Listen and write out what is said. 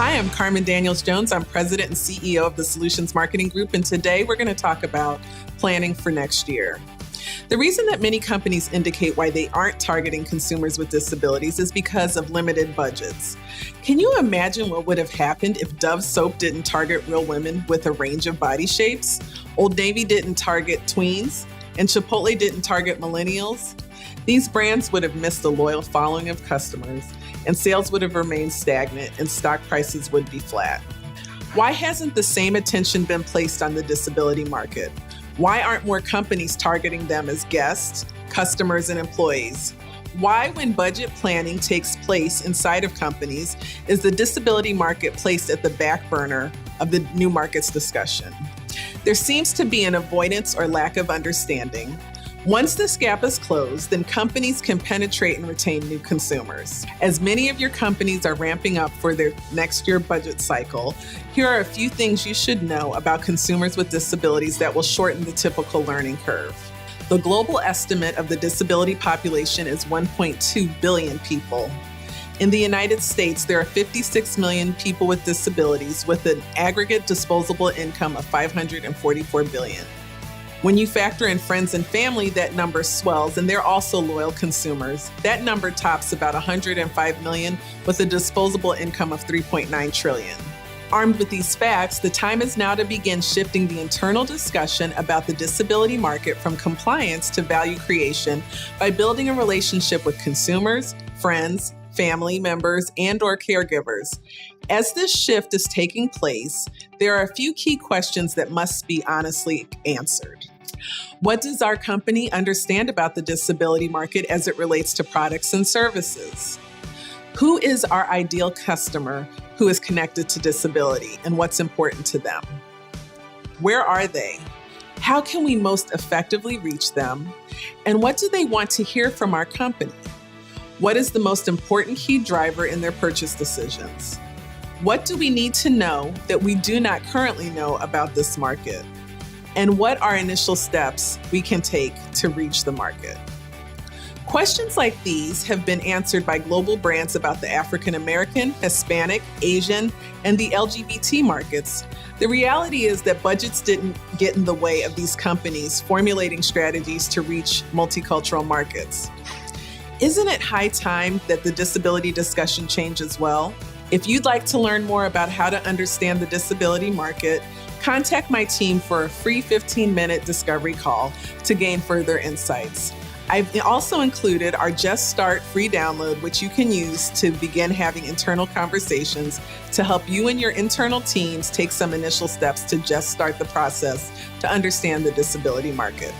Hi, I'm Carmen Daniels-Jones. I'm President and CEO of the Solutions Marketing Group, and today we're going to talk about planning for next year. The reason that many companies indicate why they aren't targeting consumers with disabilities is because of limited budgets. Can you imagine what would have happened if Dove soap didn't target real women with a range of body shapes? Old Navy didn't target tweens, and Chipotle didn't target millennials? These brands would have missed a loyal following of customers, and sales would have remained stagnant, and stock prices would be flat. Why hasn't the same attention been placed on the disability market? Why aren't more companies targeting them as guests, customers, and employees? Why, when budget planning takes place inside of companies, is the disability market placed at the back burner of the new markets discussion? There seems to be an avoidance or lack of understanding. Once this gap is closed, then companies can penetrate and retain new consumers. As many of your companies are ramping up for their next year budget cycle, here are a few things you should know about consumers with disabilities that will shorten the typical learning curve. The global estimate of the disability population is 1.2 billion people. In the United States, there are 56 million people with disabilities with an aggregate disposable income of $544 billion. When you factor in friends and family, that number swells, and they're also loyal consumers. That number tops about 105 million with a disposable income of 3.9 trillion. Armed with these facts, the time is now to begin shifting the internal discussion about the disability market from compliance to value creation by building a relationship with consumers, friends, family members, and/or caregivers. As this shift is taking place, there are a few key questions that must be honestly answered. What does our company understand about the disability market as it relates to products and services? Who is our ideal customer who is connected to disability, and what's important to them? Where are they? How can we most effectively reach them? And what do they want to hear from our company? What is the most important key driver in their purchase decisions? What do we need to know that we do not currently know about this market? And what are initial steps we can take to reach the market? Questions like these have been answered by global brands about the African American, Hispanic, Asian, and the LGBT markets. The reality is that budgets didn't get in the way of these companies formulating strategies to reach multicultural markets. Isn't it high time that the disability discussion change as well? If you'd like to learn more about how to understand the disability market, contact my team for a free 15-minute discovery call to gain further insights. I've also included our Just Start free download, which you can use to begin having internal conversations to help you and your internal teams take some initial steps to just start the process to understand the disability market.